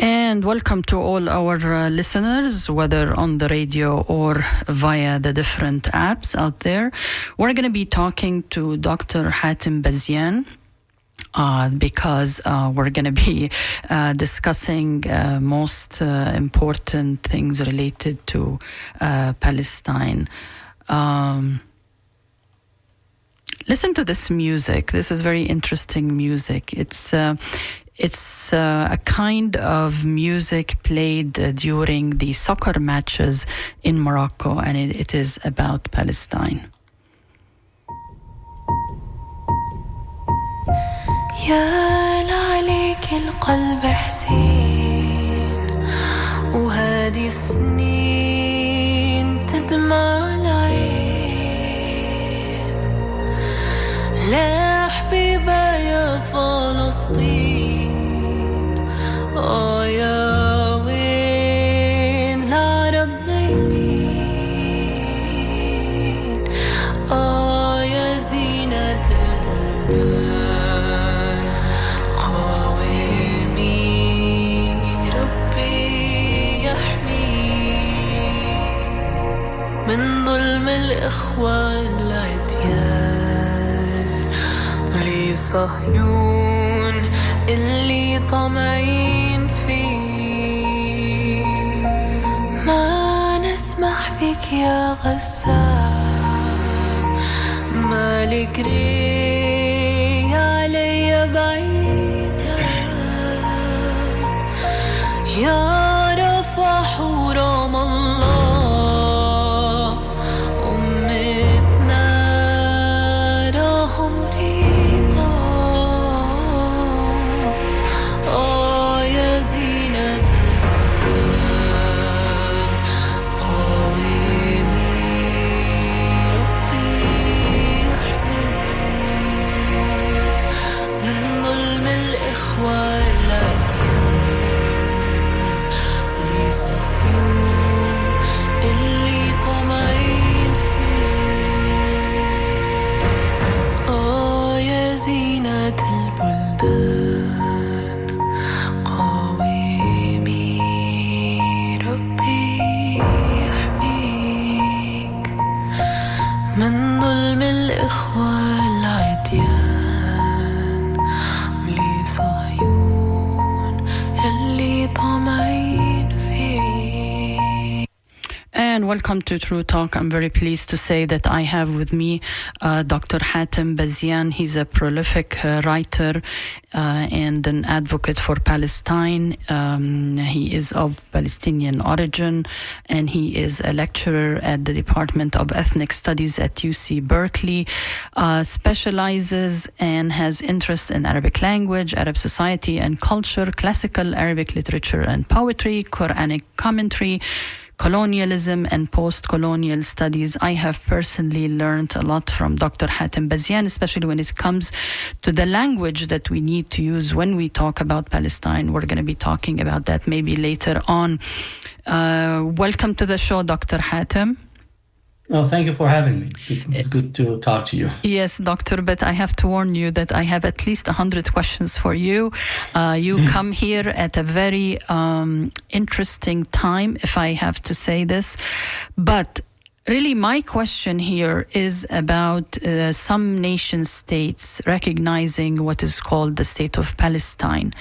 And welcome to all our listeners, whether on the radio or via the different apps out there. We're going to be talking to Dr. Hatem Bazian because we're going to be discussing most important things related to Palestine. Listen to this music. This is very interesting music. It's a kind of music played during the soccer matches in Morocco, and it is about Palestine. يا لعليك القلب حسين وهذه السنين تدمع العين لا حبيبة يا فلسطين يا وين العرب نايمين يا زينة البلدان قوامي ربي يحميك من ظلم الإخوان العديان ولصهيون اللي طمعين فيه ما نسمح بك يا غزة مالك ري علي بعيدة يا رفح ورام الله أمتنا راهم ريضا يا زينة البلدان قوامي ربي يحميك من ظلم الإخوة العديان ولصهيون اللي طمعين فيه يا زينة البلدان قوامي ربي يحميك من ظلم الإخوة العديان ولصهيون اللي طمعين فيه. And welcome to True Talk. I'm very pleased to say that I have with me Dr. Hatem Bazian. He's a prolific writer and an advocate for Palestine. He is of Palestinian origin, and he is a lecturer at the Department of Ethnic Studies at UC Berkeley, specializes and has interests in Arabic language, Arab society and culture, classical Arabic literature and poetry, Quranic commentary, colonialism and post-colonial studies. I have personally learned a lot from Dr. Hatem Bazian, especially when it comes to the language that we need to use when we talk about Palestine. We're going to be talking about that maybe later on. Welcome to the show, Dr. Hatem. Well, thank you for having me. It's good to talk to you. Yes, doctor, but I have to warn you that I have at least 100 questions for you. You come here at a very interesting time, if I have to say this. But really, my question here is about some nation states recognizing what is called the State of Palestine.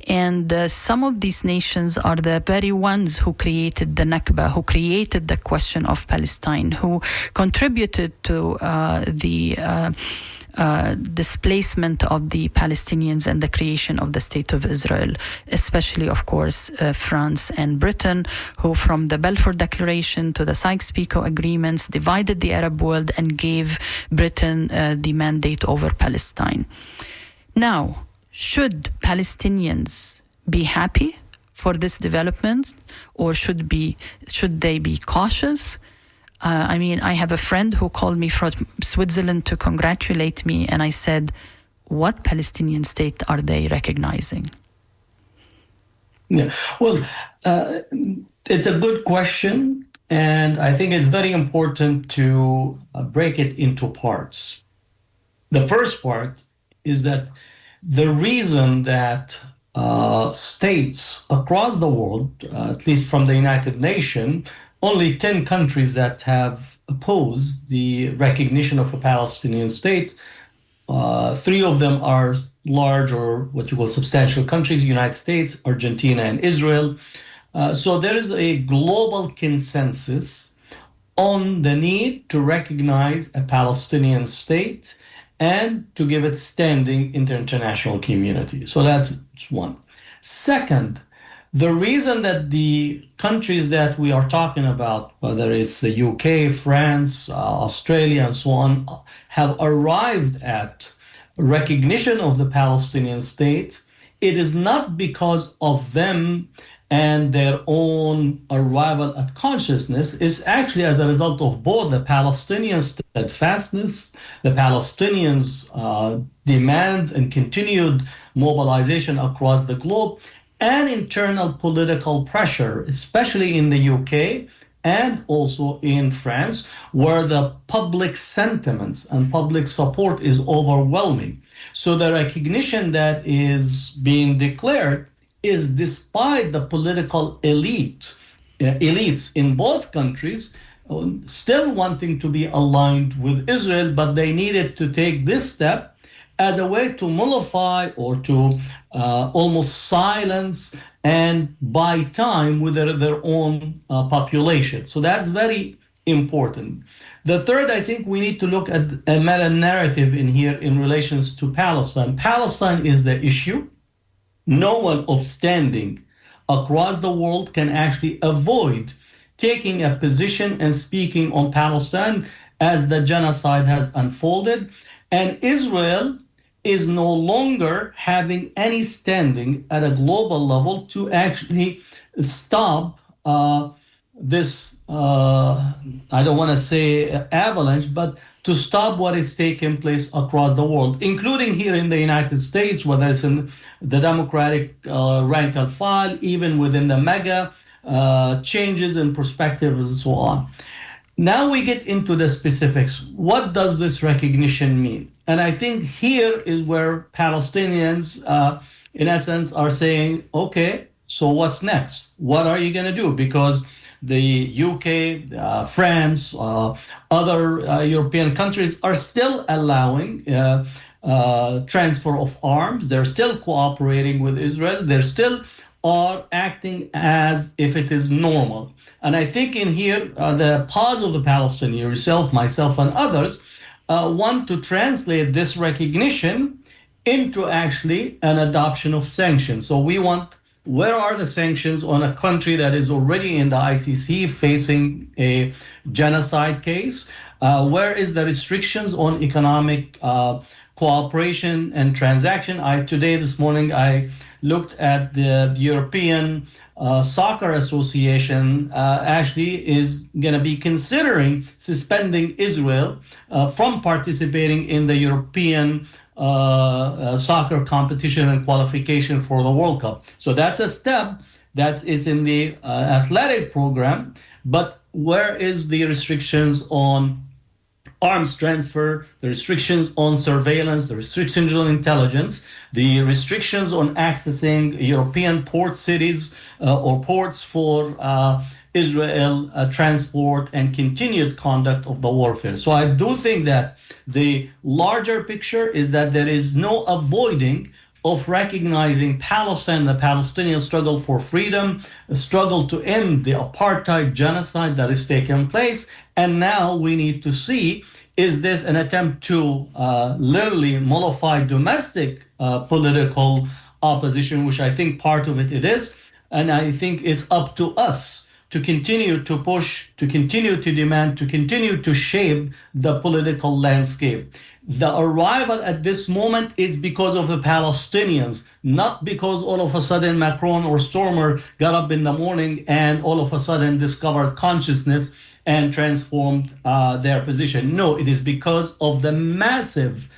And some of these nations are the very ones who created the Nakba, who created the question of Palestine, who contributed to the displacement of the Palestinians and the creation of the State of Israel, especially, of course, France and Britain, who from the Balfour Declaration to the Sykes-Picot agreements divided the Arab world and gave Britain the mandate over Palestine. Now, should Palestinians be happy for this development, or should they be cautious? I mean, I have a friend who called me from Switzerland to congratulate me, and I said, what Palestinian state are they recognizing? Yeah, well, it's a good question, and I think it's very important to break it into parts. The first part is that the reason that states across the world, at least from the United Nations, only 10 countries that have opposed the recognition of a Palestinian state. Three of them are large or what you call substantial countries: United States, Argentina, and Israel. So there is a global consensus on the need to recognize a Palestinian state and to give it standing in the international community. So that's one. Second, the reason that the countries that we are talking about, whether it's the UK, France, Australia, and so on, have arrived at recognition of the Palestinian state, it is not because of them and their own arrival at consciousness. Is actually as a result of both the Palestinian steadfastness, the Palestinians' demands and continued mobilization across the globe, and internal political pressure, especially in the UK and also in France, where the public sentiments and public support is overwhelming. So the recognition that is being declared is despite the political elites in both countries still wanting to be aligned with Israel, but they needed to take this step as a way to mollify or to almost silence and buy time with their own population. So that's very important. The third, I think we need to look at a meta-narrative in here in relations to Palestine. Palestine is the issue. No one of standing across the world can actually avoid taking a position and speaking on Palestine as the genocide has unfolded. And Israel is no longer having any standing at a global level to actually stop this, I don't want to say avalanche, but to stop what is taking place across the world, including here in the United States, whether it's in the Democratic rank and file, even within the mega changes in perspectives and so on. Now we get into the specifics. What does this recognition mean? And I think here is where Palestinians, in essence, are saying, okay, so what's next? What are you going to do? Because the UK, France, other European countries are still allowing transfer of arms. They're still cooperating with Israel. They're still are acting as if it is normal. And I think in here, the pause of the Palestinians, yourself, myself, and others, want to translate this recognition into actually an adoption of sanctions. So we want, where are the sanctions on a country that is already in the ICC facing a genocide case? Where is the restrictions on economic cooperation and transaction? This morning, I looked at the European Soccer Association actually is going to be considering suspending Israel from participating in the European soccer competition and qualification for the World Cup. So that's a step that is in the athletic program, but where is the restrictions on arms transfer, the restrictions on surveillance, the restrictions on intelligence, the restrictions on accessing European port cities or ports for Israel transport and continued conduct of the warfare. So I do think that the larger picture is that there is no avoiding of recognizing Palestine, the Palestinian struggle for freedom, a struggle to end the apartheid genocide that is taking place. And now we need to see, is this an attempt to literally mollify domestic political opposition, which I think part of it is. And I think it's up to us to continue to push, to continue to demand, to continue to shape the political landscape. The arrival at this moment is because of the Palestinians, not because all of a sudden Macron or Stormer got up in the morning and all of a sudden discovered consciousness and transformed their position. No, it is because of the massive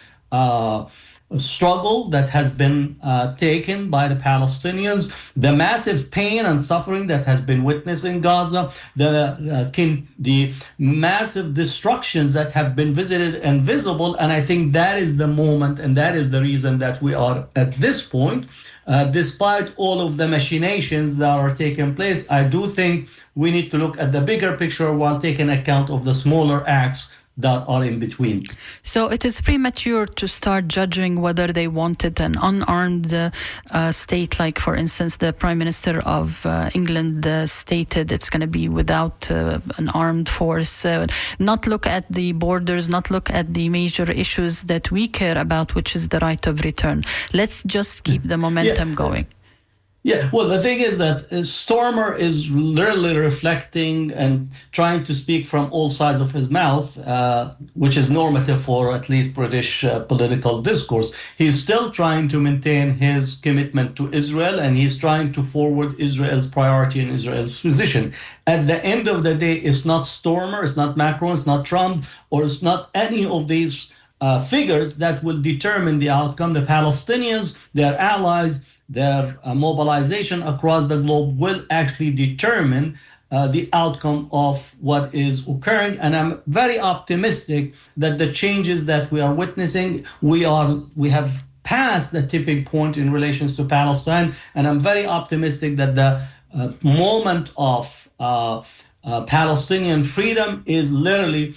struggle that has been taken by the Palestinians, the massive pain and suffering that has been witnessed in Gaza, the massive destructions that have been visited and visible. And I think that is the moment, and that is the reason that we are at this point Despite all of the machinations that are taking place, I do think we need to look at the bigger picture while taking account of the smaller acts that are in between. So it is premature to start judging whether they wanted an unarmed state, like, for instance, the Prime Minister of England stated it's going to be without an armed force. Not look at the borders, not look at the major issues that we care about, which is the right of return. Let's just keep the momentum going. Yeah, well, the thing is that Stormer is literally reflecting and trying to speak from all sides of his mouth, which is normative for at least British political discourse. He's still trying to maintain his commitment to Israel, and he's trying to forward Israel's priority and Israel's position. At the end of the day, it's not Stormer, it's not Macron, it's not Trump, or it's not any of these figures that will determine the outcome. The Palestinians, their allies, their mobilization across the globe will actually determine the outcome of what is occurring. And I'm very optimistic that the changes that we are witnessing, we have passed the tipping point in relations to Palestine. And I'm very optimistic that the moment of Palestinian freedom is literally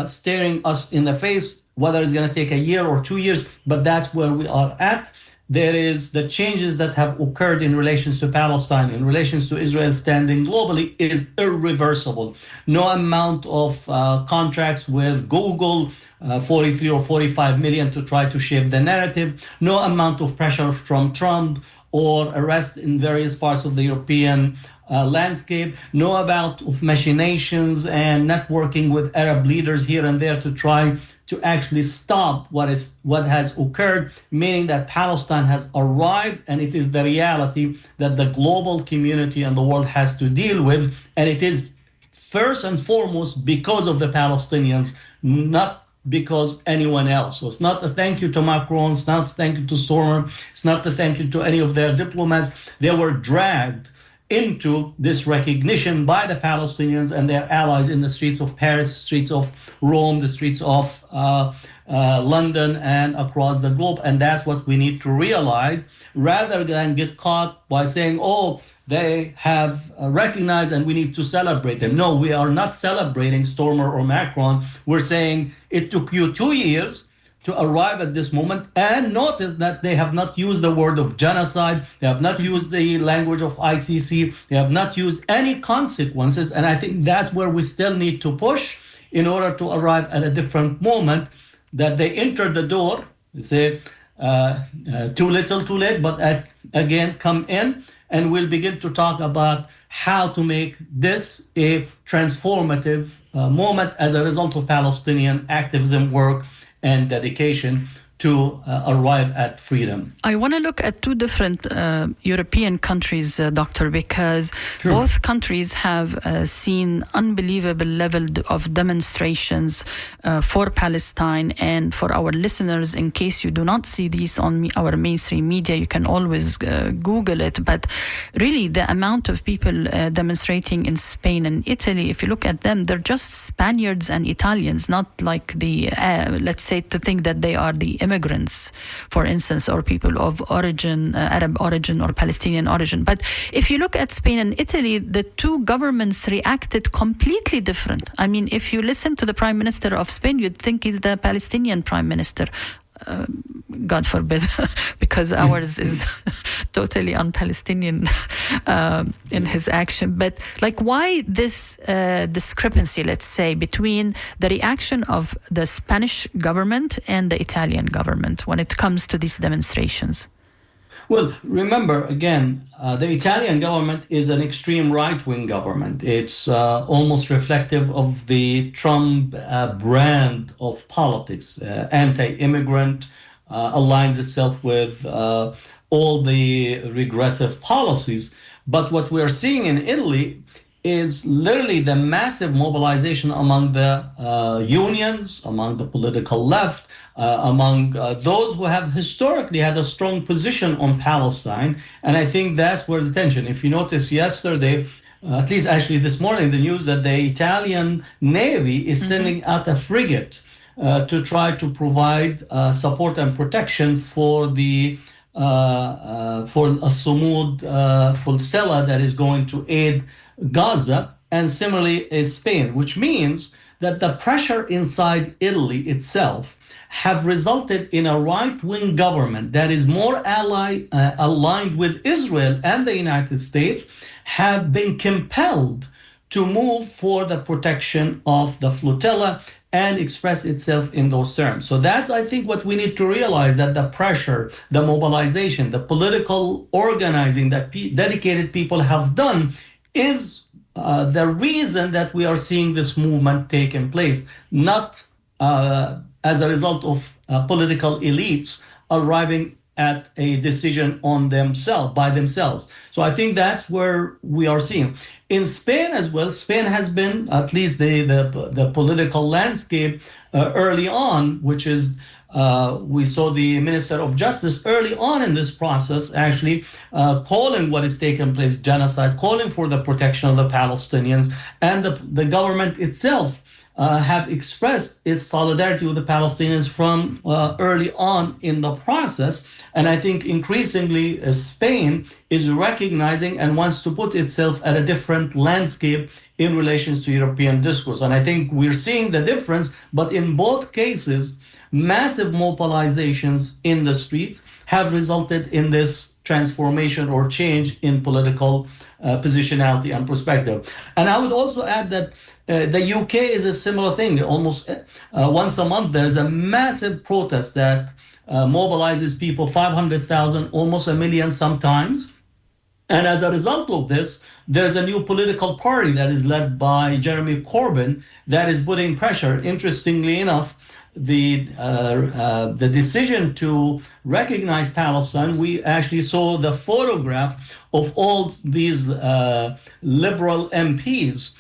staring us in the face, whether it's going to take a year or 2 years, but that's where we are at. There is the changes that have occurred in relations to Palestine, in relations to Israel standing globally is irreversible. No amount of contracts with Google, 43 or 45 million to try to shape the narrative, no amount of pressure from Trump or arrest in various parts of the European landscape, no amount of machinations and networking with Arab leaders here and there to try to actually stop what has occurred, meaning that Palestine has arrived, and it is the reality that the global community and the world has to deal with, and it is first and foremost because of the Palestinians, not because anyone else. So it's not a thank you to Macron, it's not a thank you to Stormer, it's not a thank you to any of their diplomats. They were dragged into this recognition by the Palestinians and their allies in the streets of Paris, streets of Rome, the streets of London, and across the globe. And that's what we need to realize, rather than get caught by saying, oh, they have recognized and we need to celebrate them. No, we are not celebrating Stormer or Macron. We're saying it took you 2 years to arrive at this moment, and notice that they have not used the word of genocide, they have not used the language of ICC, they have not used any consequences, and I think that's where we still need to push in order to arrive at a different moment, that they enter the door, they say, too little, too late, but again, come in, and we'll begin to talk about how to make this a transformative moment as a result of Palestinian activism work and dedication to arrive at freedom. I want to look at two different European countries, Doctor, because Sure. both countries have seen unbelievable level of demonstrations for Palestine. And for our listeners, in case you do not see these on our mainstream media, you can always Google it. But really, the amount of people demonstrating in Spain and Italy, if you look at them, they're just Spaniards and Italians, not like the, let's say, to think that they are the immigrants, for instance, or people of origin, Arab origin or Palestinian origin. But if you look at Spain and Italy, the two governments reacted completely different. I mean, if you listen to the Prime Minister of Spain, you'd think he's the Palestinian Prime Minister. God forbid, because ours is totally un-Palestinian in his action. But like, why this discrepancy, let's say, between the reaction of the Spanish government and the Italian government when it comes to these demonstrations? Well, remember, again, the Italian government is an extreme right-wing government. It's almost reflective of the Trump brand of politics, anti-immigrant, aligns itself with all the regressive policies. But what we're seeing in Italy is literally the massive mobilization among the unions, among the political left, among those who have historically had a strong position on Palestine. And I think that's where the tension, if you notice yesterday, at least actually this morning, the news that the Italian Navy is sending out a frigate to try to provide support and protection for the for a Sumud flotilla that is going to aid Gaza, and similarly is Spain, which means that the pressure inside Italy itself have resulted in a right-wing government that is more aligned with Israel and the United States, have been compelled to move for the protection of the flotilla and express itself in those terms. So that's, I think, what we need to realize, that the pressure, the mobilization, the political organizing that dedicated people have done is the reason that we are seeing this movement taking place, not as a result of political elites arriving at a decision on themselves, by themselves. So I think that's where we are seeing. In Spain as well, Spain has been, at least the political landscape early on, which is, we saw the Minister of Justice early on in this process actually calling what is taking place genocide, calling for the protection of the Palestinians, and the government itself have expressed its solidarity with the Palestinians from early on in the process. And I think increasingly Spain is recognizing and wants to put itself at a different landscape in relations to European discourse. And I think we're seeing the difference, but in both cases, massive mobilizations in the streets have resulted in this transformation or change in political positionality and perspective. And I would also add that the UK is a similar thing. Almost once a month, there's a massive protest that mobilizes people, 500,000, almost a million sometimes. And as a result of this, there's a new political party that is led by Jeremy Corbyn that is putting pressure. Interestingly enough, the decision to recognize Palestine, we actually saw the photograph of all these liberal MPs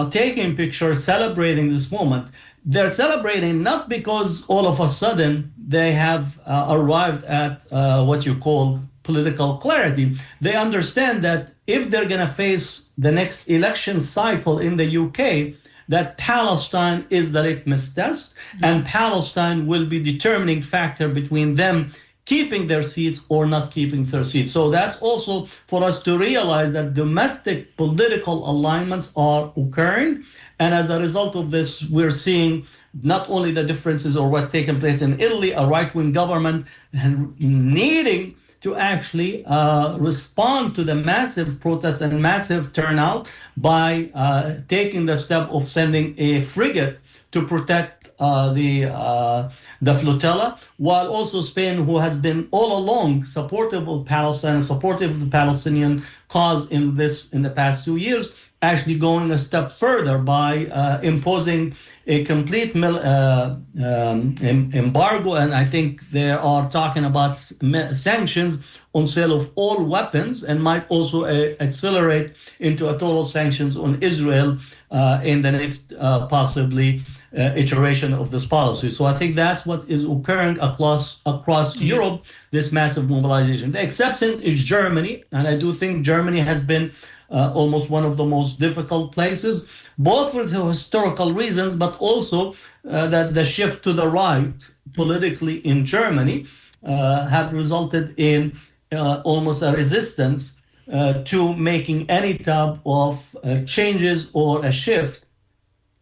taking pictures, celebrating this moment. They're celebrating not because all of a sudden they have arrived at what you call political clarity. They understand that if they're going to face the next election cycle in the UK, that Palestine is the litmus test, and Palestine will be determining factor between them keeping their seats or not keeping their seats. So that's also for us to realize that domestic political alignments are occurring. And as a result of this, we're seeing not only the differences or what's taking place in Italy, a right-wing government and needing to actually respond to the massive protests and massive turnout by taking the step of sending a frigate to protect the flotilla, while also Spain, who has been all along supportive of Palestine and supportive of the Palestinian cause in the past 2 years, actually going a step further by imposing a complete embargo, and I think they are talking about sanctions on sale of all weapons, and might also accelerate into a total sanctions on Israel in the next possibly iteration of this policy. So I think that's what is occurring across Europe, this massive mobilization. The exception is Germany, and I do think Germany has been almost one of the most difficult places, both for the historical reasons, but also that the shift to the right politically in Germany have resulted in almost a resistance to making any type of changes or a shift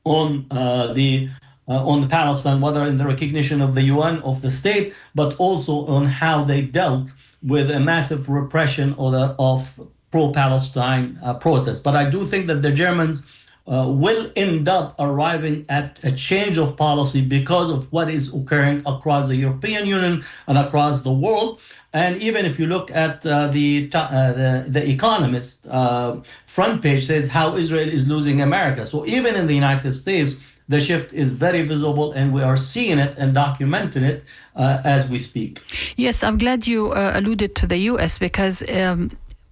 on the Palestine, whether in the recognition of the UN, of the state, but also on how they dealt with a massive repression of pro-Palestine protests. But I do think that the Germans will end up arriving at a change of policy because of what is occurring across the European Union and across the world. And even if you look at the Economist front page says how Israel is losing America. So even in the United States, the shift is very visible, and we are seeing it and documenting it as we speak. Yes, I'm glad you alluded to the U.S. because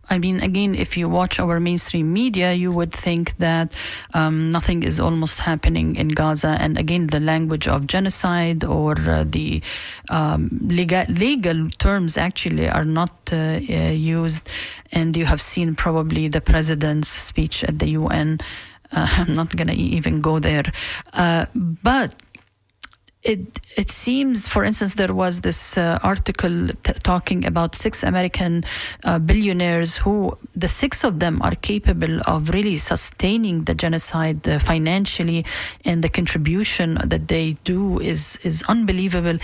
I mean, again, if you watch our mainstream media, you would think that nothing is almost happening in Gaza. And again, the language of genocide or the legal terms actually are not used. And you have seen probably the president's speech at the UN. I'm not going to even go there. But it seems, for instance, there was this article talking about 6 American billionaires who, the 6 of them are capable of really sustaining the genocide financially, and the contribution that they do is unbelievable.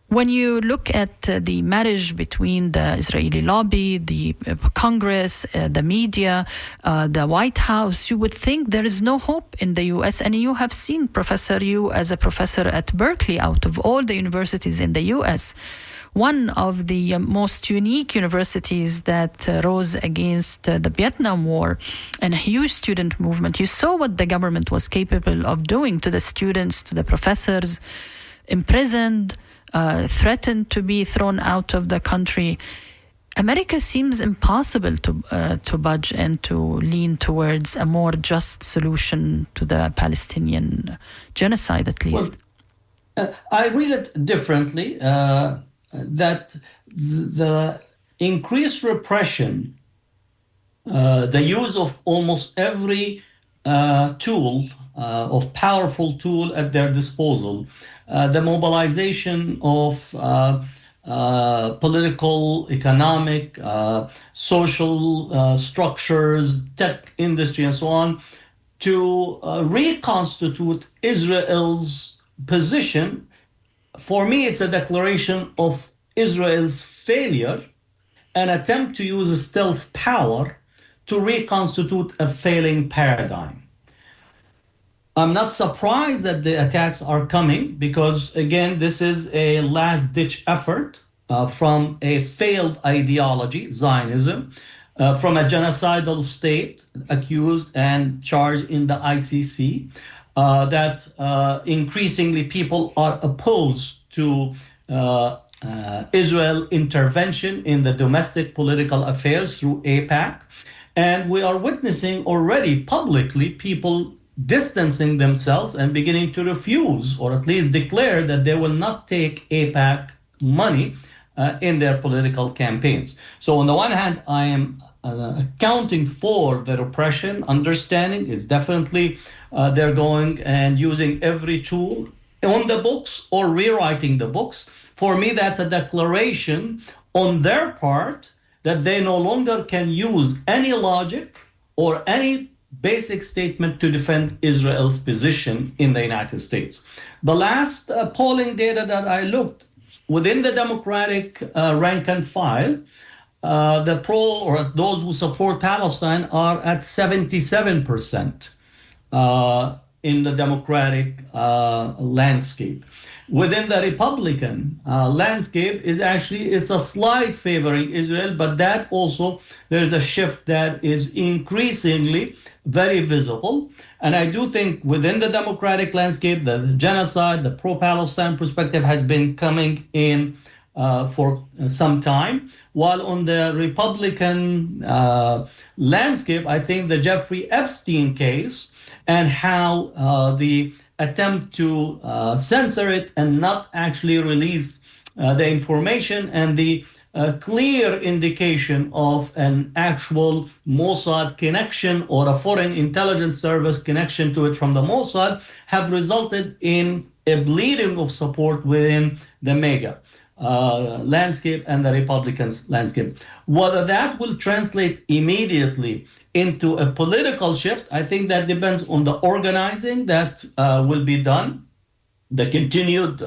When you look at the marriage between the Israeli lobby, the Congress, the media, the White House, you would think there is no hope in the U.S. And you have seen, Professor, you as a professor at Berkeley, out of all the universities in the U.S., one of the most unique universities that rose against the Vietnam War and a huge student movement. You saw what the government was capable of doing to the students, to the professors, imprisoned, threatened to be thrown out of the country. America seems impossible to budge and to lean towards a more just solution to the Palestinian genocide, at least. Well, I read it differently, that the increased repression, the use of almost every tool, of powerful tool at their disposal, the mobilization of political, economic, social structures, tech industry, and so on, to reconstitute Israel's position. For me, it's a declaration of Israel's failure, an attempt to use stealth power to reconstitute a failing paradigm. I'm not surprised that the attacks are coming because, again, this is a last-ditch effort from a failed ideology, Zionism, from a genocidal state accused and charged in the ICC, that increasingly people are opposed to Israel intervention in the domestic political affairs through AIPAC. And we are witnessing already publicly people distancing themselves and beginning to refuse, or at least declare that they will not take AIPAC money in their political campaigns. So on the one hand, I am accounting for the repression, understanding it's definitely they're going and using every tool on the books or rewriting the books. For me, that's a declaration on their part that they no longer can use any logic or any basic statement to defend Israel's position in the United States. The last polling data that I looked, within the Democratic rank and file, the pro or those who support Palestine are at 77% in the Democratic landscape. Within the Republican landscape it's a slight favoring Israel, but that also there's a shift that is increasingly very visible. And I do think within the Democratic landscape, the genocide, the pro-Palestine perspective has been coming in for some time. While on the Republican landscape, I think the Jeffrey Epstein case and how the attempt to censor it and not actually release the information and the clear indication of an actual Mossad connection or a foreign intelligence service connection to it from the Mossad have resulted in a bleeding of support within the MAGA landscape and the Republicans landscape. Whether that will translate immediately into a political shift, I think that depends on the organizing that will be done, the continued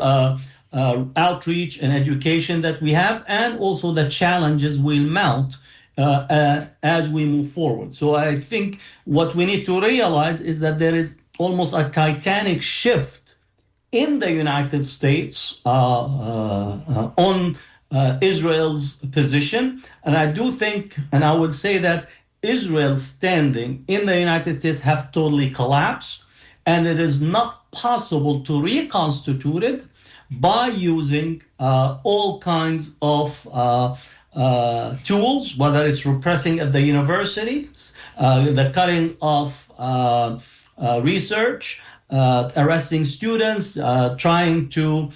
outreach and education that we have, and also the challenges we'll mount as we move forward. So I think what we need to realize is that there is almost a titanic shift in the United States on Israel's position. And I do think, and I would say that Israel's standing in the United States have totally collapsed, and it is not possible to reconstitute it by using all kinds of tools, whether it's repressing at the universities, the cutting of research, arresting students, trying to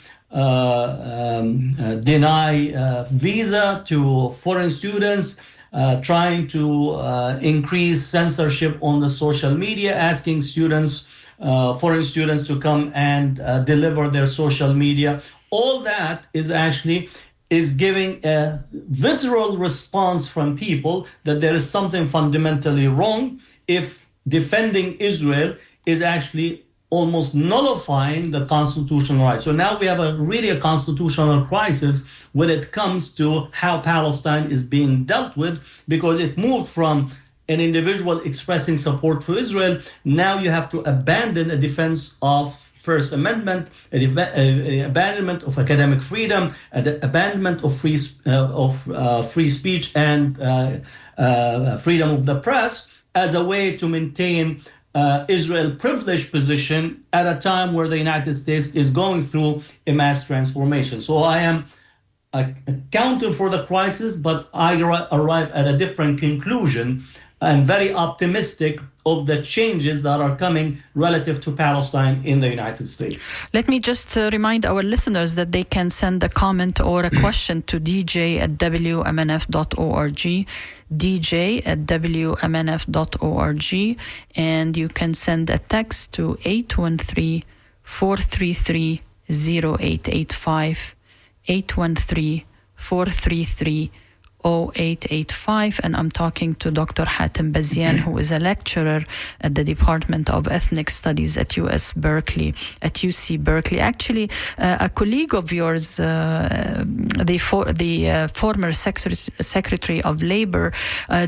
deny visa to foreign students, trying to increase censorship on the social media, asking students foreign students to come and deliver their social media. All that is giving a visceral response from people that there is something fundamentally wrong if defending Israel is actually almost nullifying the constitutional rights. So now we have really a constitutional crisis when it comes to how Palestine is being dealt with, because it moved from an individual expressing support for Israel. Now you have to abandon a defense of First Amendment, abandonment of academic freedom, abandonment of free speech and freedom of the press as a way to maintain Israel's privileged position at a time where the United States is going through a mass transformation. So I am accounting for the crisis, but I arrive at a different conclusion. I'm very optimistic of the changes that are coming relative to Palestine in the United States. Let me just remind our listeners that they can send a comment or a question to dj@wmnf.org, dj@wmnf.org, and you can send a text to 813-433-0885, 813-433-0885. And I'm talking to Dr. Hatem Bazian, who is a lecturer at the Department of Ethnic Studies at UC Berkeley. Actually, a colleague of yours, the former Secretary of Labor,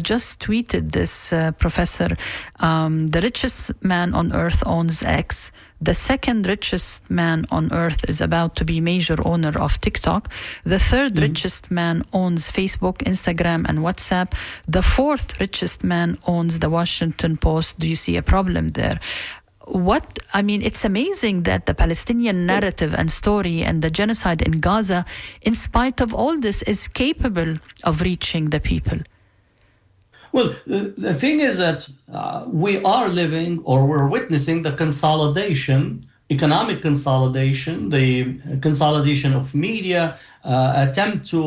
just tweeted this, Professor, the richest man on earth owns X. The second richest man on earth is about to be major owner of TikTok. The third richest man owns Facebook, Instagram, and WhatsApp. The fourth richest man owns the Washington Post. Do you see a problem there? It's amazing that the Palestinian narrative and story and the genocide in Gaza, in spite of all this, is capable of reaching the people. Well, the thing is that we are living, or we're witnessing, the consolidation, economic consolidation, the consolidation of media, attempt to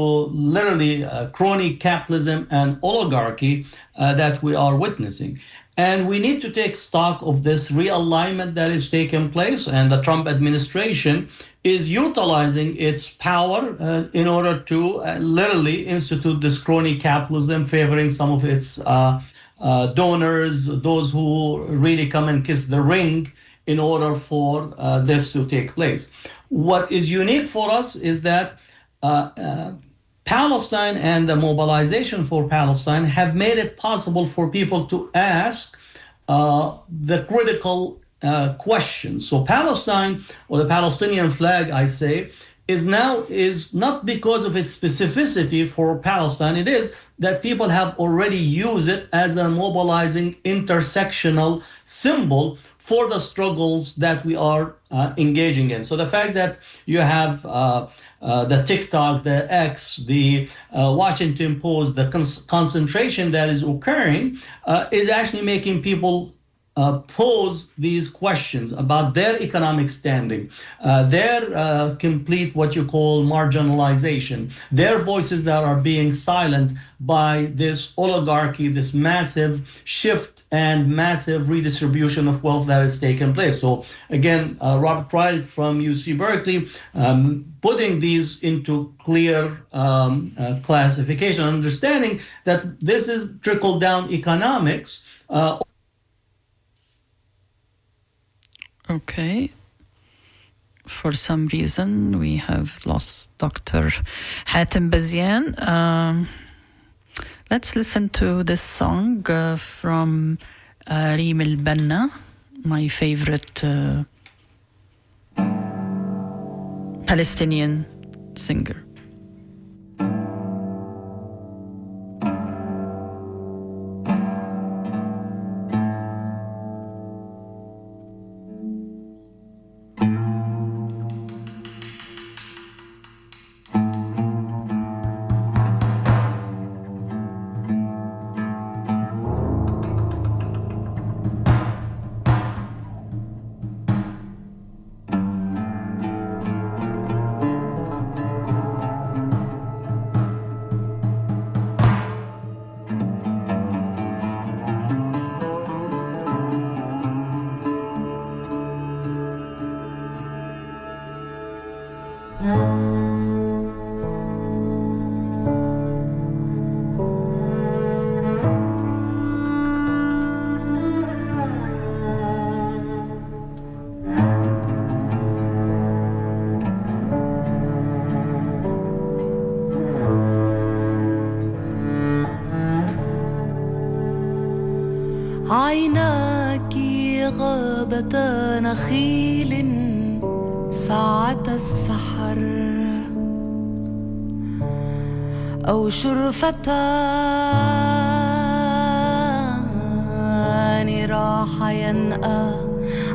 literally crony capitalism and oligarchy that we are witnessing. And we need to take stock of this realignment that is taking place, and the Trump administration is utilizing its power in order to literally institute this crony capitalism, favoring some of its donors, those who really come and kiss the ring in order for this to take place. What is unique for us is that Palestine and the mobilization for Palestine have made it possible for people to ask the critical questions. So Palestine, or the Palestinian flag, I say, is not because of its specificity for Palestine. It is that people have already used it as a mobilizing intersectional symbol for the struggles that we are engaging in. So the fact that you have the TikTok, the X, the Washington Post, the concentration that is occurring is actually making people pose these questions about their economic standing, their complete what you call marginalization, their voices that are being silent by this oligarchy, this massive shift and massive redistribution of wealth that has taken place. So again, Robert Wright from UC Berkeley, putting these into clear classification, understanding that this is trickle-down economics. Okay. For some reason, we have lost Dr. Hatem Bazian. Let's listen to this song from Reem El-Banna, my favorite Palestinian singer. عيناك غابة نخيل ساعة السحر أو شرفتان راح ينأى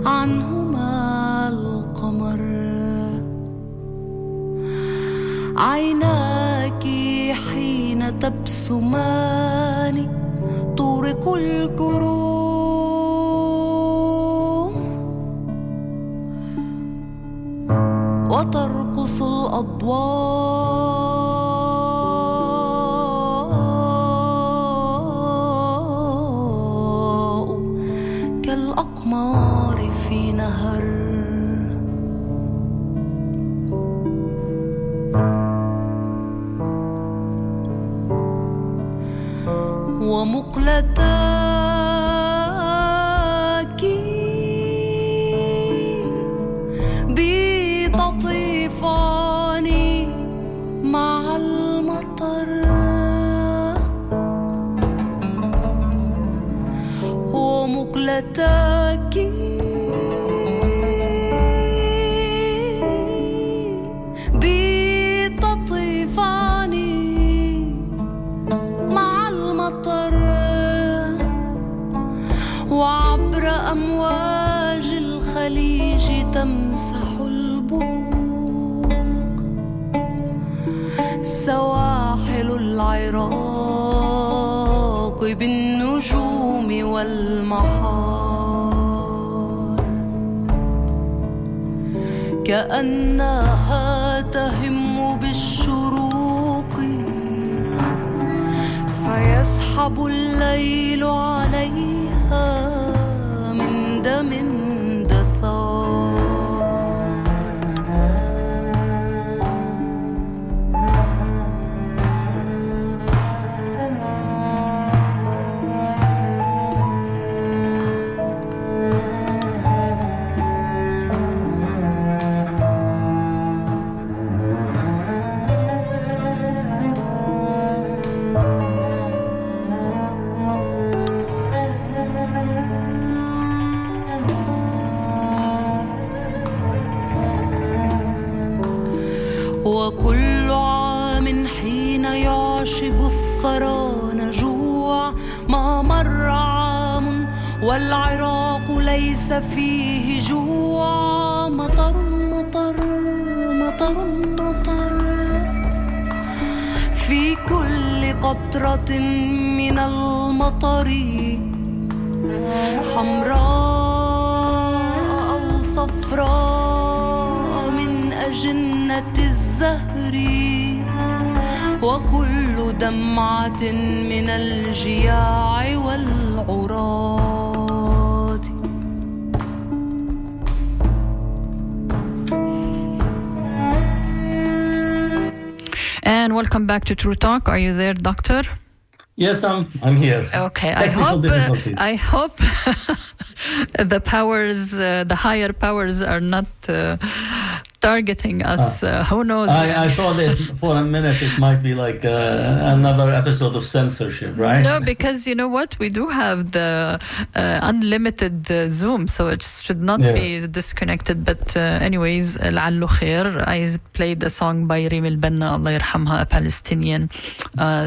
عنهما القمر عيناك حين تبسمان تورق الكروم وترقص الأضواء كالأقمار في نهر ومقلتاك بتطيفان مع المطر ومقلتاك بتطيفان مع المطر وعبر أمواج الخليج تمسح البروق سواحل العراق بالنجوم والمحار كأنها تهم بالشروق فيسحب الليل عليها من دم دثار وكل عام حين يعشب الثرى نجوع ما مر عام والعراق ليس فيه جوع مطر مطر مطر مطر في كل قطرة من المطر حمراء أو صفراء من أجنة الزهر وكل دمعة من الجياع والعراض. And welcome back to True Talk. Are you there, Doctor? Yes, I'm here. Okay, I Technical hope the powers, the higher powers, are not targeting us. Who knows? I thought that for a minute it might be like another episode of censorship, right? No, because you know what? We do have the unlimited Zoom, so it should not be disconnected. But anyways, لعله خير. I played a song by Rimi al-Banna, Allah yarhamha, a Palestinian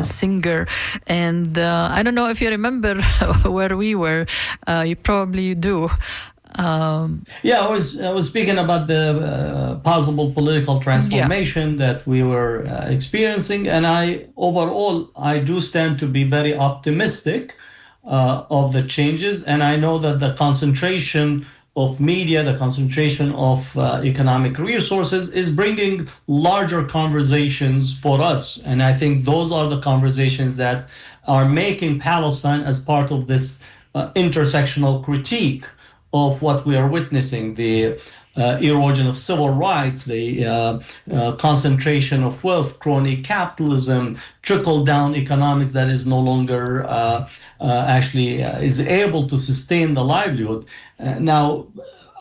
singer. And I don't know if you remember where we were. You probably do. I was speaking about the possible political transformation that we were experiencing, and I do stand to be very optimistic of the changes, and I know that the concentration of media, the concentration of economic resources is bringing larger conversations for us, and I think those are the conversations that are making Palestine as part of this intersectional critique of what we are witnessing, the erosion of civil rights, the concentration of wealth, crony capitalism, trickle-down economics that is no longer actually is able to sustain the livelihood. Now,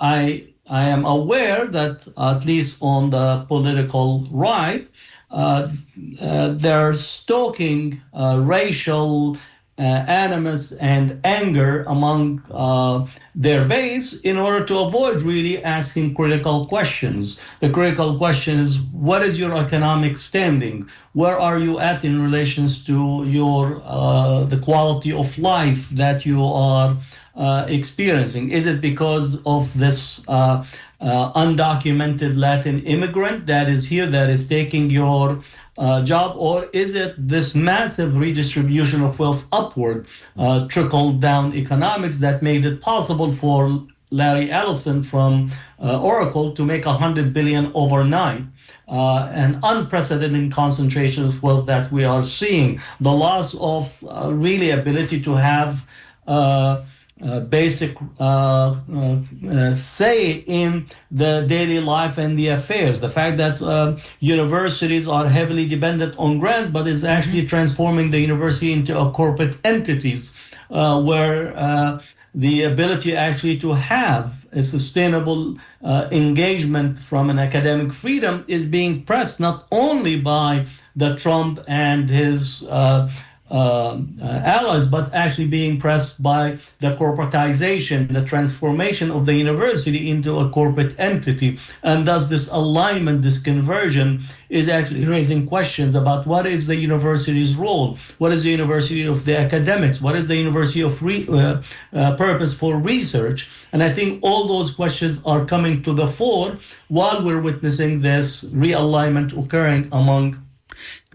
I am aware that at least on the political right, they're stoking racial animus and anger among their base in order to avoid really asking critical questions. The critical question is, what is your economic standing? Where are you at in relations to your the quality of life that you are experiencing? Is it because of this undocumented Latin immigrant that is here, that is taking your job, or is it this massive redistribution of wealth upward, trickle-down economics that made it possible for Larry Ellison from Oracle to make $100 billion overnight? An unprecedented concentration of wealth that we are seeing, the loss of really ability to have basic say in the daily life and the affairs. The fact that universities are heavily dependent on grants, but is actually transforming the university into a corporate entities where the ability actually to have a sustainable engagement from an academic freedom is being pressed not only by the Trump and his allies, but actually being pressed by the corporatization, the transformation of the university into a corporate entity. And thus this alignment, this conversion is actually raising questions about what is the university's role, what is the university of the academics, what is the university of purpose for research. And I think all those questions are coming to the fore while we're witnessing this realignment occurring among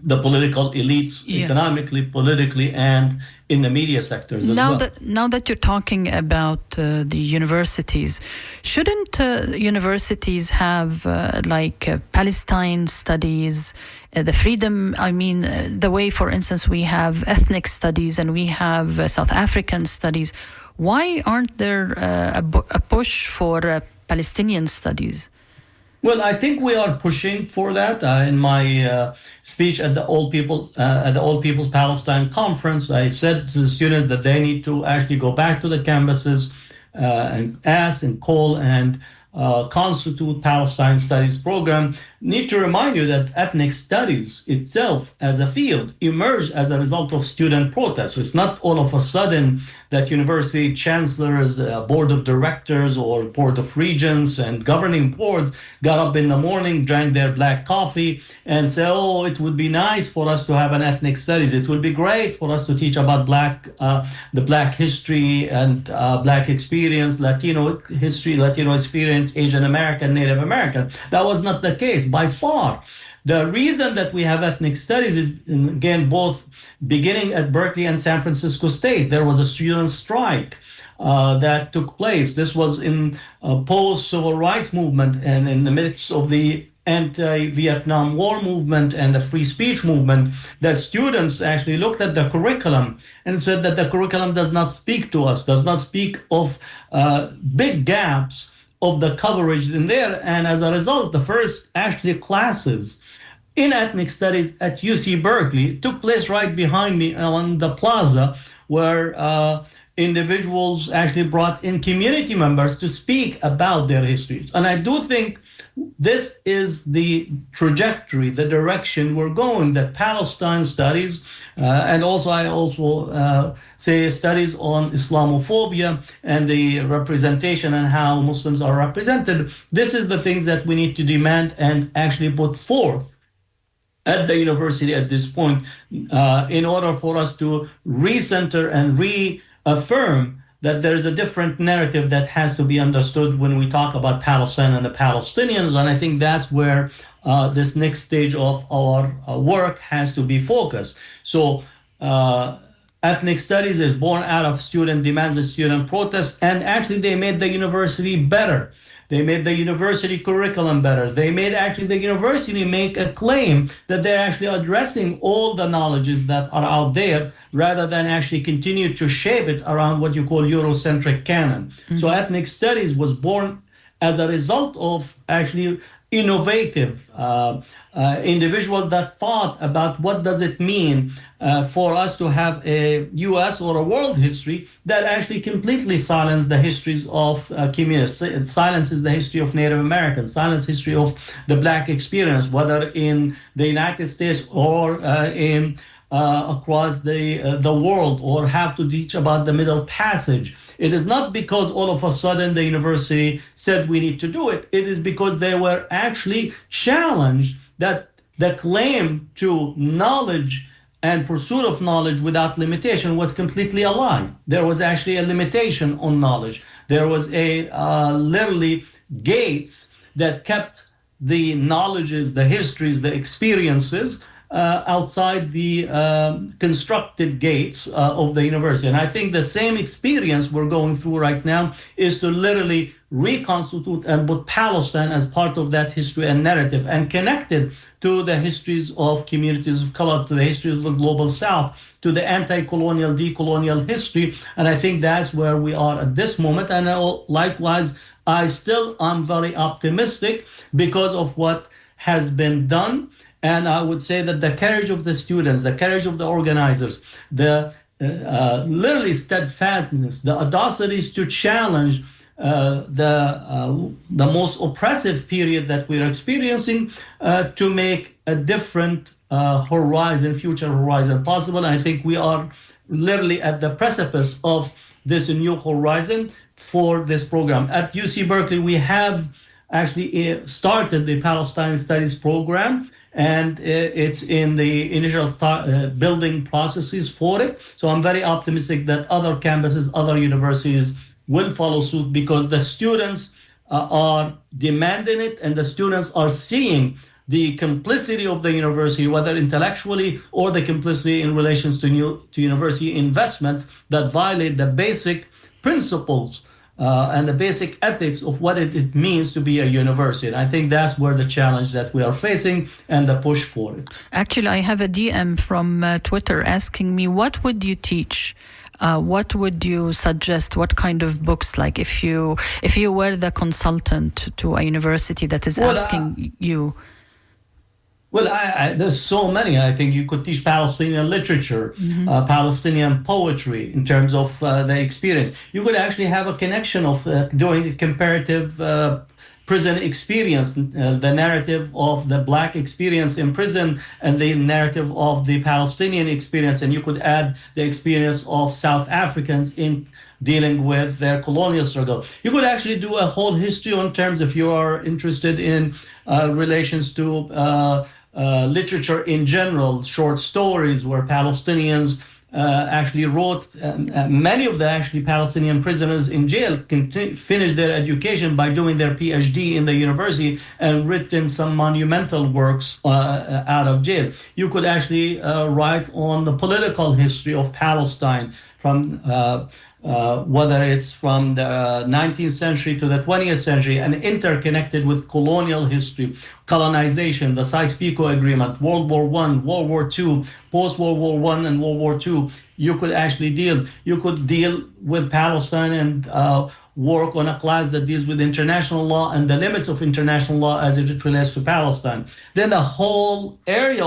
the political elites, economically, politically, and in the media sectors as well. Now that you're talking about the universities, shouldn't universities have Palestine studies, the freedom, the way, for instance, we have ethnic studies and we have South African studies. Why aren't there a push for Palestinian studies? Well, I think we are pushing for that. In my speech at the All People's Palestine Conference, I said to the students that they need to actually go back to the campuses and ask and call and constitute Palestine Studies program. Need to remind you that ethnic studies itself as a field emerged as a result of student protests. It's not all of a sudden that university chancellors, board of directors or board of regents and governing boards got up in the morning, drank their black coffee and said, oh, it would be nice for us to have an ethnic studies. It would be great for us to teach about the black history and black experience, Latino history, Latino experience, Asian American, Native American. That was not the case by far. The reason that we have ethnic studies is, again, both beginning at Berkeley and San Francisco State. There was a student strike that took place. This was in post-civil rights movement and in the midst of the anti-Vietnam War movement and the free speech movement, that students actually looked at the curriculum and said that the curriculum does not speak to us, does not speak of big gaps of the coverage in there. And as a result, the first actually classes in ethnic studies at UC Berkeley took place right behind me on the plaza, where individuals actually brought in community members to speak about their history. And I do think this is the trajectory, the direction we're going, that Palestine studies, and also I say studies on Islamophobia and the representation and how Muslims are represented. This is the things that we need to demand and actually put forth at the university at this point in order for us to recenter and reaffirm that there's a different narrative that has to be understood when we talk about Palestine and the Palestinians. And I think that's where this next stage of our work has to be focused. So ethnic studies is born out of student demands and student protests, and actually they made the university better. They made the university curriculum better. They made actually the university make a claim that they're actually addressing all the knowledges that are out there rather than actually continue to shape it around what you call Eurocentric canon. Mm-hmm. So ethnic studies was born as a result of actually innovative individual that thought about what does it mean for us to have a U.S. or a world history that actually completely silenced the histories of communities. It silences the history of Native Americans, silences the history of the Black experience, whether in the United States or in across the world, or have to teach about the Middle Passage. It is not because all of a sudden the university said we need to do it. It is because they were actually challenged that the claim to knowledge and pursuit of knowledge without limitation was completely a lie. There was actually a limitation on knowledge. There was literally gates that kept the knowledges, the histories, the experiences outside the constructed gates of the university. And I think the same experience we're going through right now is to literally reconstitute and put Palestine as part of that history and narrative, and connected to the histories of communities of color, to the history of the global South, to the anti-colonial, decolonial history. And I think that's where we are at this moment. And likewise, I'm very optimistic because of what has been done. And I would say that the courage of the students, the courage of the organizers, the literally steadfastness, the audacities to challenge the most oppressive period that we're experiencing, to make a different future horizon possible. And I think we are literally at the precipice of this new horizon for this program. At UC Berkeley, we have actually started the Palestine Studies program, and it's in the initial building processes for it. So I'm very optimistic that other campuses, other universities will follow suit, because the students are demanding it, and the students are seeing the complicity of the university, whether intellectually or the complicity in relations to university investments that violate the basic principles and the basic ethics of what it means to be a university. And I think that's where the challenge that we are facing and the push for it. Actually, I have a DM from Twitter asking me, what would you teach? What would you suggest? What kind of books? Like if you were the consultant to a university that is asking you. Well, there's so many. I think you could teach Palestinian literature, Palestinian poetry in terms of the experience. You could actually have a connection of doing a comparative prison experience, the narrative of the Black experience in prison and the narrative of the Palestinian experience. And you could add the experience of South Africans in dealing with their colonial struggle. You could actually do a whole history on terms, if you are interested in relations to literature in general, short stories where Palestinians actually wrote. Many of the actually Palestinian prisoners in jail finish their education by doing their PhD in the university and written some monumental works out of jail. You could actually write on the political history of Palestine from whether it's from the 19th century to the 20th century and interconnected with colonial history, colonization, the Sykes-Picot Agreement, World War I, World War II, post-World War I and World War II. You could actually deal with Palestine and work on a class that deals with international law and the limits of international law as it relates to Palestine. Then the whole area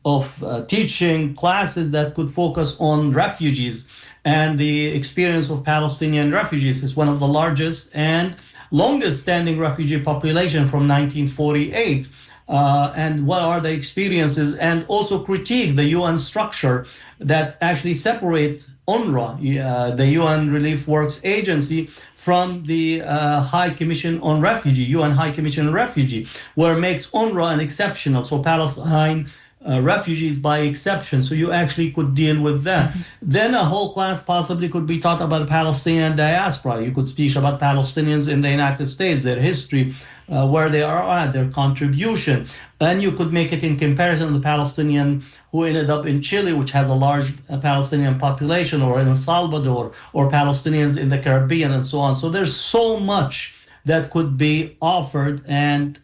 of teaching classes that could focus on refugees and the experience of Palestinian refugees. Is one of the largest and longest standing refugee population from 1948. And what are the experiences, and also critique the UN structure that actually separate UNRWA, the UN Relief Works Agency, from the High Commission on Refugee, UN High Commission on Refugee, where it makes UNRWA an exceptional. So Palestine refugees by exception, so you actually could deal with that. Then a whole class possibly could be taught about the Palestinian diaspora. You could speak about Palestinians in the United States, their history, where they are at, their contribution. And you could make it in comparison to the Palestinian who ended up in Chile, which has a large Palestinian population, or in El Salvador, or Palestinians in the Caribbean, and so on. So there's so much that could be offered and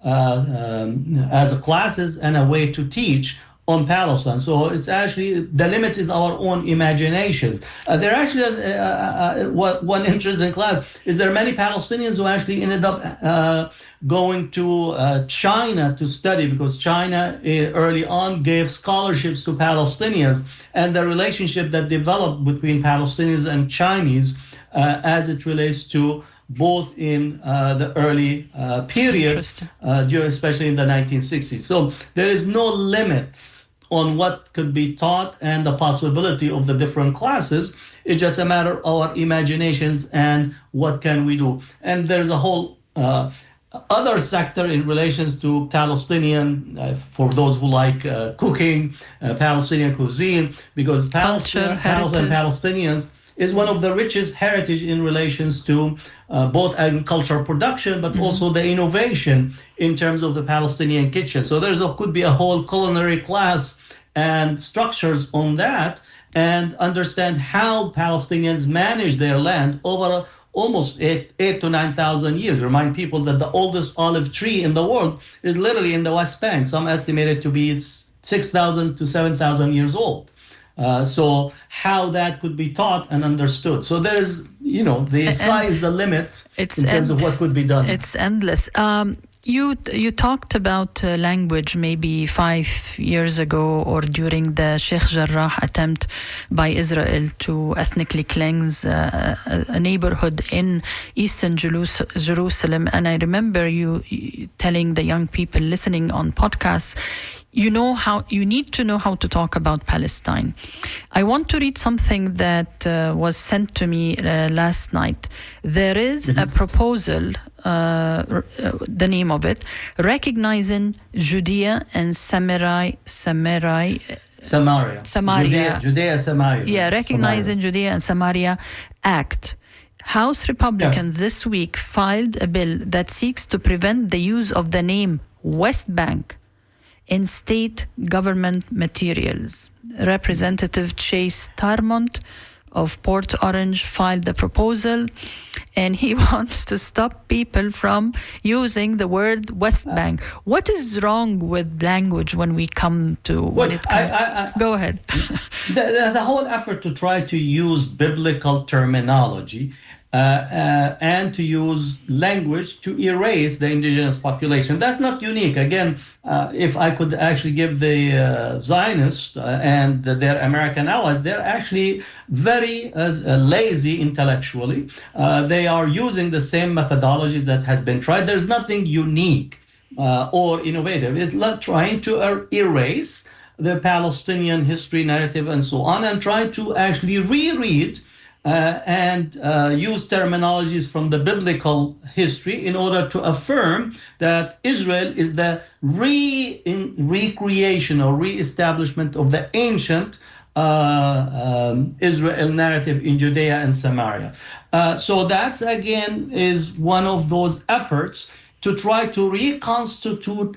as a classes and a way to teach on Palestine. So it's actually, the limits is our own imaginations. There actually, one interesting class is there are many Palestinians who actually ended up going to China to study, because China early on gave scholarships to Palestinians, and the relationship that developed between Palestinians and Chinese as it relates to both in the early period, especially in the 1960s. So there is no limits on what could be taught and the possibility of the different classes. It's just a matter of our imaginations and what can we do. And there's a whole other sector in relations to Palestinian, for those who like cooking, Palestinian cuisine, because Palestinians is one of the richest heritage in relations to both agricultural production, but also the innovation in terms of the Palestinian kitchen. So could be a whole culinary class and structures on that, and understand how Palestinians manage their land over almost 8,000 to 9,000 years. Remind people that the oldest olive tree in the world is literally in the West Bank. Some estimate it to be 6,000 to 7,000 years old. So how that could be taught and understood. So there is, the sky is the limit in terms of what could be done. It's endless. You talked about language maybe 5 years ago, or during the Sheikh Jarrah attempt by Israel to ethnically cleanse a neighborhood in eastern Jerusalem. And I remember you telling the young people listening on podcasts, you need to know how to talk about Palestine. I want to read something that was sent to me last night. There is a proposal, the name of it, recognizing Judea and Samaria. Judea, Samaria. Yeah, recognizing Judea and Samaria Act. House Republicans this week filed a bill that seeks to prevent the use of the name West Bank in state government materials. Representative Chase Tramont of Port Orange filed the proposal, and he wants to stop people from using the word West Bank. What is wrong with language when it comes? Go ahead. The whole effort to try to use biblical terminology and to use language to erase the indigenous population. That's not unique. Again, if I could actually give the Zionists and their American allies, they're actually very lazy intellectually. They are using the same methodology that has been tried. There's nothing unique or innovative. It's not trying to erase the Palestinian history narrative and so on, and trying to actually reread and use terminologies from the biblical history in order to affirm that Israel is the recreation or reestablishment of the ancient Israel narrative in Judea and Samaria. So that's, again, is one of those efforts to try to reconstitute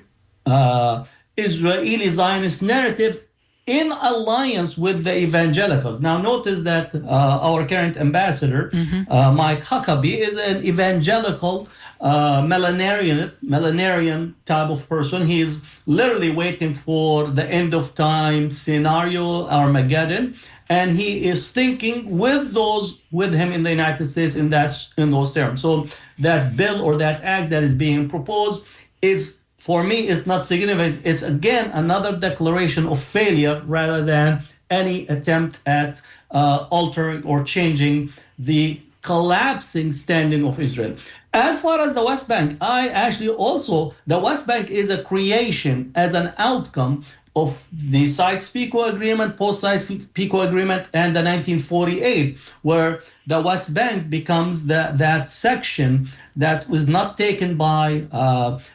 Israeli Zionist narrative in alliance with the evangelicals. Now, notice that our current ambassador, Mike Huckabee, is an evangelical millenarian type of person. He is literally waiting for the end of time scenario, Armageddon, and he is thinking with those with him in the United States in those terms. So that bill or that act that is being proposed, for me, it's not significant. It's, again, another declaration of failure rather than any attempt at altering or changing the collapsing standing of Israel. As far as the West Bank, the West Bank is a creation as an outcome of the Sykes-Picot Agreement, post-Sykes-Picot Agreement, and the 1948, where the West Bank becomes that section that was not taken by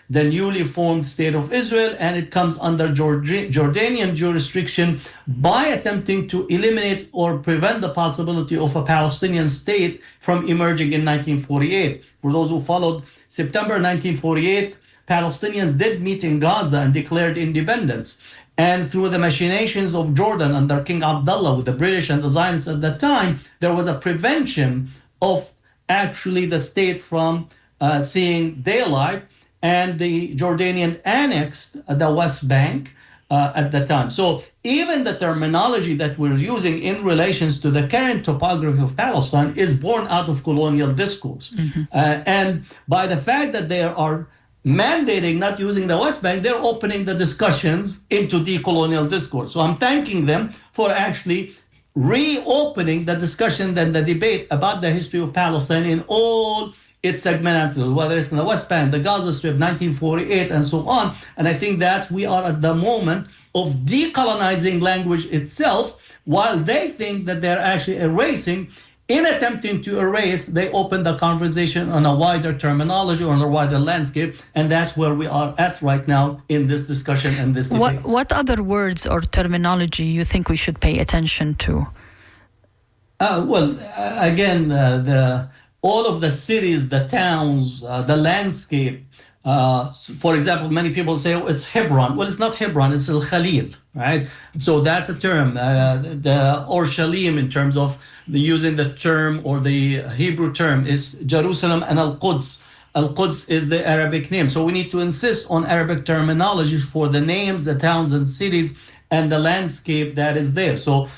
the newly formed State of Israel, and it comes under Jordanian jurisdiction by attempting to eliminate or prevent the possibility of a Palestinian state from emerging in 1948. For those who followed September 1948, Palestinians did meet in Gaza and declared independence. And through the machinations of Jordan under King Abdullah with the British and the Zionists at that time, there was a prevention of actually the state from seeing daylight, and the Jordanian annexed the West Bank at the time. So even the terminology that we're using in relations to the current topography of Palestine is born out of colonial discourse. And by the fact that they are mandating not using the West Bank, they're opening the discussions into decolonial discourse. So I'm thanking them for actually reopening the discussion and the debate about the history of Palestine in all it's segmented, whether it's in the West Bank, the Gaza Strip, 1948, and so on. And I think that we are at the moment of decolonizing language itself, while they think that they're actually erasing. In attempting to erase, they open the conversation on a wider terminology or on a wider landscape, and that's where we are at right now in this discussion and this debate. What other words or terminology you think we should pay attention to? Again, all of the cities, the towns, the landscape. For example, many people say, oh, it's Hebron. Well, it's not Hebron, it's Al Khalil, right? So that's a term. The Orshalim, in terms of using the term or the Hebrew term, is Jerusalem and Al Quds. Al Quds is the Arabic name. So we need to insist on Arabic terminology for the names, the towns and cities, and the landscape that is there. So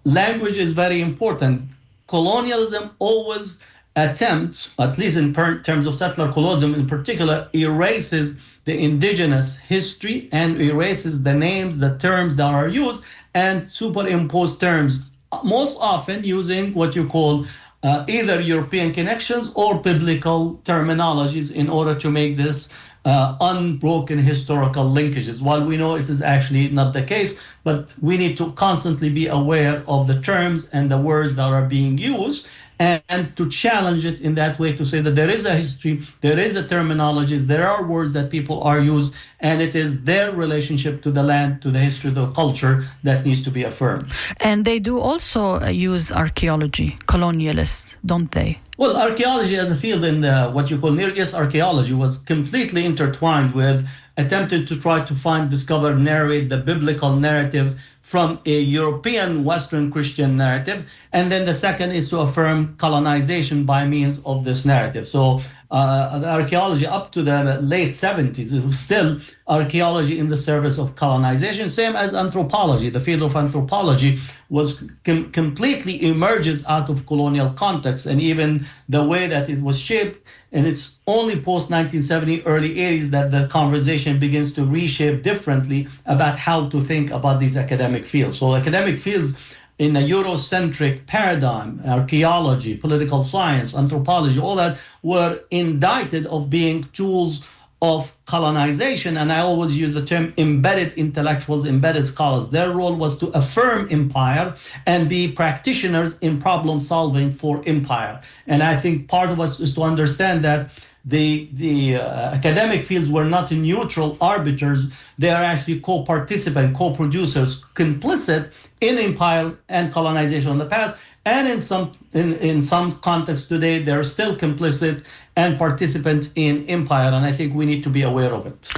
language is very important. Colonialism always attempts, at least in terms of settler colonialism in particular, erases the indigenous history and erases the names, the terms that are used, and superimpose terms, most often using what you call either European connections or biblical terminologies in order to make this unbroken historical linkages. While we know it is actually not the case, but we need to constantly be aware of the terms and the words that are being used, and to challenge it in that way, to say that there is a history, there is a terminologies, there are words that people are used, and it is their relationship to the land, to the history, the culture that needs to be affirmed. And they do also use archaeology, colonialists, don't they? Well, archaeology as a field in what you call Near East archaeology was completely intertwined with attempting to try to find, discover, narrate the biblical narrative from a European Western Christian narrative. And then the second is to affirm colonization by means of this narrative. So the archaeology up to the late 70s, it was still archaeology in the service of colonization, same as anthropology. The field of anthropology was completely emerges out of colonial context, and even the way that it was shaped. And it's only post-1970, early 80s that the conversation begins to reshape differently about how to think about these academic fields. So academic fields in a Eurocentric paradigm, archaeology, political science, anthropology, all that were indicted of being tools of colonization. And I always use the term embedded intellectuals, embedded scholars. Their role was to affirm empire and be practitioners in problem solving for empire. And I think part of us is to understand that the academic fields were not neutral arbiters. They are actually co-participant, co-producers, complicit in empire and colonization in the past. And in some contexts today, they're still complicit and participant in empire. And I think we need to be aware of it.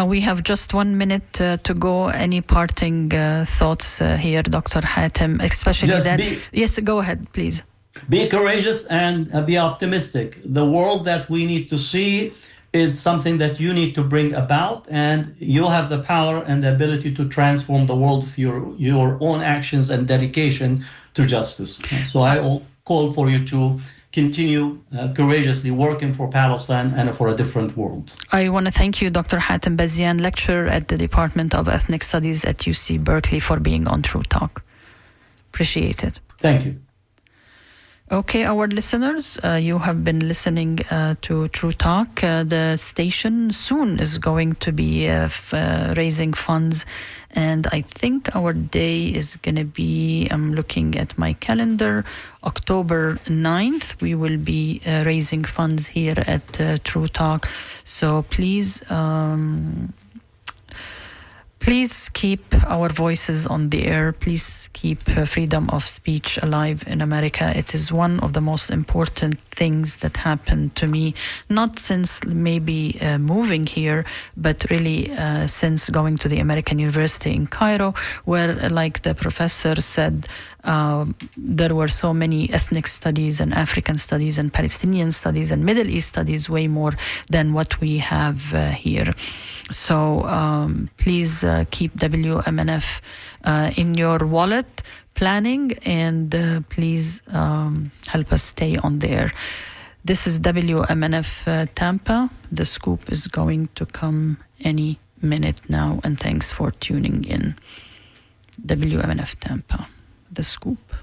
We have just 1 minute to go. Any parting thoughts here, Dr. Hatem, especially Yes, go ahead, please. Be courageous and be optimistic. The world that we need to see is something that you need to bring about, and you have the power and the ability to transform the world through your own actions and dedication to justice. So I call for you to continue courageously working for Palestine and for a different world. I want to thank you, Dr. Hatem Bazian, lecturer at the Department of Ethnic Studies at UC Berkeley, for being on True Talk. Appreciate it. Thank you. Okay, our listeners, you have been listening to True Talk. The station soon is going to be raising funds, and I think our day is going to be, I'm looking at my calendar, October 9th. We will be raising funds here at True Talk. So please keep our voices on the air. Please keep freedom of speech alive in America. It is one of the most important things that happened to me, not since maybe moving here, but really since going to the American University in Cairo, where, like the professor said, there were so many ethnic studies and African studies and Palestinian studies and Middle East studies, way more than what we have here. So please keep WMNF in your wallet planning, and please help us stay on there. This is WMNF Tampa. The scoop is going to come any minute now, and thanks for tuning in. WMNF Tampa, the scoop.